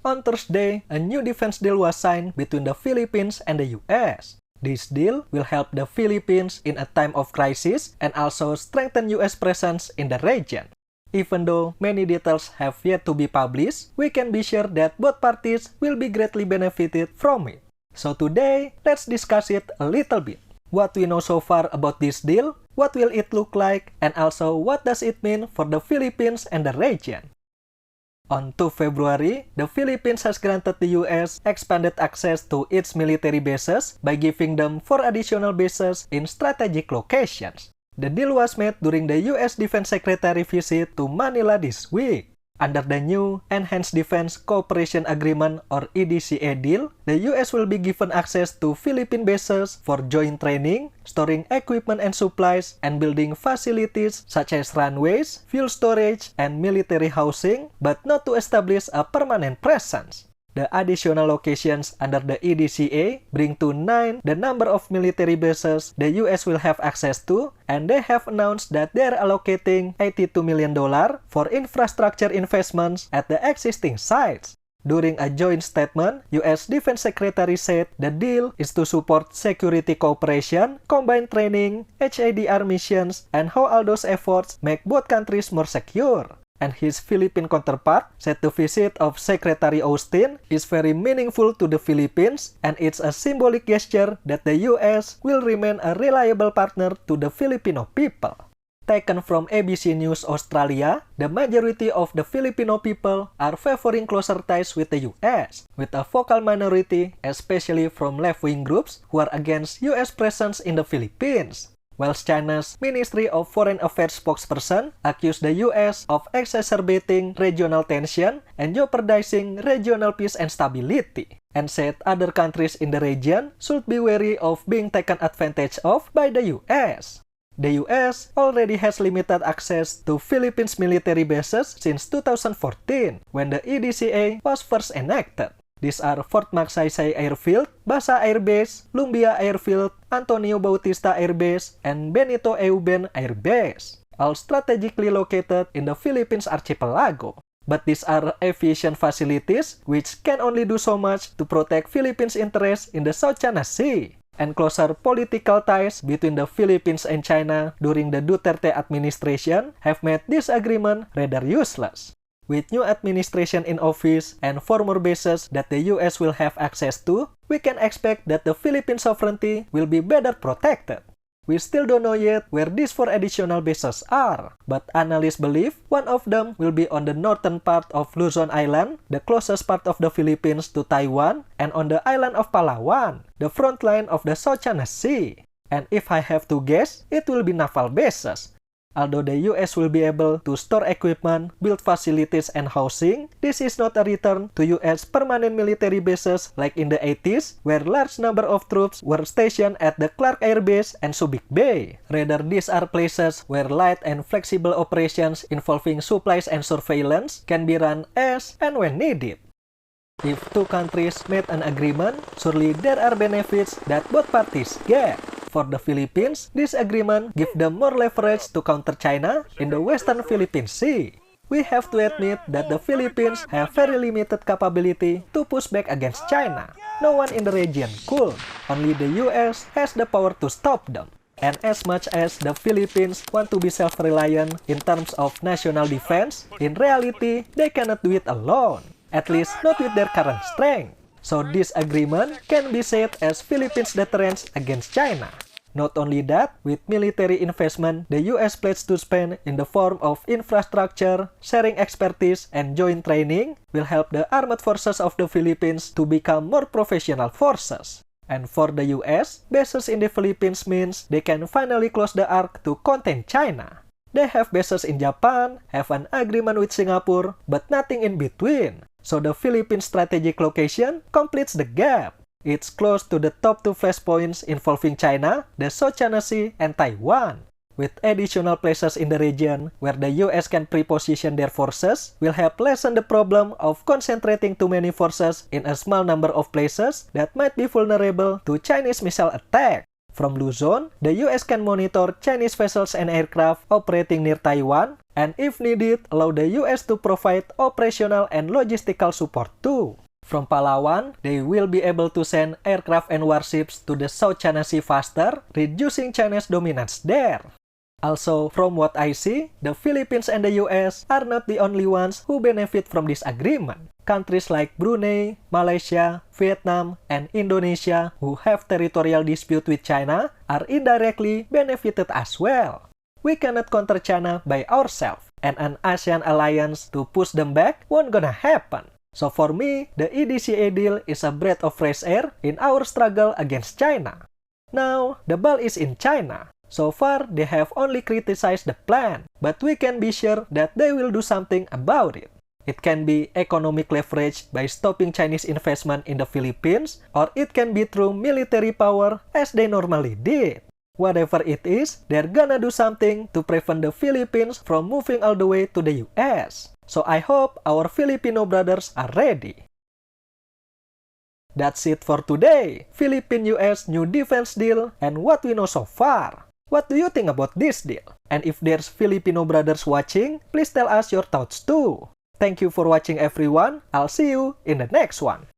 On Thursday, a new defense deal was signed between the Philippines and the US. This deal will help the Philippines in a time of crisis and also strengthen US presence in the region. Even though many details have yet to be published, we can be sure that both parties will be greatly benefited from it. So today, let's discuss it a little bit. What we know so far about this deal, what will it look like, and also what does it mean for the Philippines and the region. On 2 February, the Philippines has granted the US expanded access to its military bases by giving them 4 additional bases in strategic locations. The deal was made during the US Defense Secretary visit to Manila this week. Under the new Enhanced Defense Cooperation Agreement or EDCA deal, the US will be given access to Philippine bases for joint training, storing equipment and supplies, and building facilities such as runways, fuel storage, and military housing, but not to establish a permanent presence. The additional locations under the EDCA bring to 9 the number of military bases the US will have access to, and they have announced that they are allocating $82 million for infrastructure investments at the existing sites. During a joint statement, US Defense Secretary said the deal is to support security cooperation, combined training, HADR missions, and how all those efforts make both countries more secure. And his Philippine counterpart said the visit of Secretary Austin is very meaningful to the Philippines, and it's a symbolic gesture that the US will remain a reliable partner to the Filipino people. Taken from ABC News Australia, the majority of the Filipino people are favoring closer ties with the US, with a vocal minority, especially from left-wing groups who are against US presence in the Philippines. While China's Ministry of Foreign Affairs spokesperson accused the US of exacerbating regional tension and jeopardizing regional peace and stability, and said other countries in the region should be wary of being taken advantage of by the US. The US already has limited access to Philippines military bases since 2014, when the EDCA was first enacted. These are Fort Magsaysay Airfield, Basa Air Base, Lumbia Airfield, Antonio Bautista Air Base, and Benito Euben Air Base, all strategically located in the Philippines archipelago. But these are aviation facilities which can only do so much to protect Philippines' interests in the South China Sea. And closer political ties between the Philippines and China during the Duterte administration have made this agreement rather useless. With new administration in office and former bases that the US will have access to, we can expect that the Philippine sovereignty will be better protected. We still don't know yet where these 4 additional bases are, but analysts believe one of them will be on the northern part of Luzon Island, the closest part of the Philippines to Taiwan, and on the island of Palawan, the front line of the South China Sea. And if I have to guess, it will be naval bases. Although the US will be able to store equipment, build facilities, and housing, this is not a return to US permanent military bases like in the 80s, where large number of troops were stationed at the Clark Air Base and Subic Bay. Rather, these are places where light and flexible operations involving supplies and surveillance can be run as and when needed. If 2 countries made an agreement, surely there are benefits that both parties get. For the Philippines, this agreement gives them more leverage to counter China in the Western Philippine Sea. We have to admit that the Philippines have very limited capability to push back against China. No one in the region could. Only the US has the power to stop them. And as much as the Philippines want to be self-reliant in terms of national defense, in reality, they cannot do it alone. At least not with their current strength. So this agreement can be said as Philippines' deterrence against China. Not only that, with military investment the US pledged to spend in the form of infrastructure, sharing expertise, and joint training will help the armed forces of the Philippines to become more professional forces. And for the US, bases in the Philippines means they can finally close the arc to contain China. They have bases in Japan, have an agreement with Singapore, but nothing in between. So the Philippines strategic location completes the gap. It's close to the top 2 flashpoints involving China, the South China Sea, and Taiwan. With additional places in the region where the US can pre-position their forces, will help lessen the problem of concentrating too many forces in a small number of places that might be vulnerable to Chinese missile attack. From Luzon, the US can monitor Chinese vessels and aircraft operating near Taiwan, and if needed, allow the US to provide operational and logistical support too. From Palawan, they will be able to send aircraft and warships to the South China Sea faster, reducing China's dominance there. Also, from what I see, the Philippines and the US are not the only ones who benefit from this agreement. Countries like Brunei, Malaysia, Vietnam, and Indonesia who have territorial dispute with China are indirectly benefited as well. We cannot counter China by ourselves, and an ASEAN alliance to push them back won't gonna happen. So for me, the EDCA deal is a breath of fresh air in our struggle against China. Now, the ball is in China. So far, they have only criticized the plan, but we can be sure that they will do something about it. It can be economic leverage by stopping Chinese investment in the Philippines, or it can be through military power as they normally did. Whatever it is, they're gonna do something to prevent the Philippines from moving all the way to the US. So I hope our Filipino brothers are ready. That's it for today, Philippine-US new defense deal and what we know so far. What do you think about this deal? And if there's Filipino brothers watching, please tell us your thoughts too. Thank you for watching everyone. I'll see you in the next one.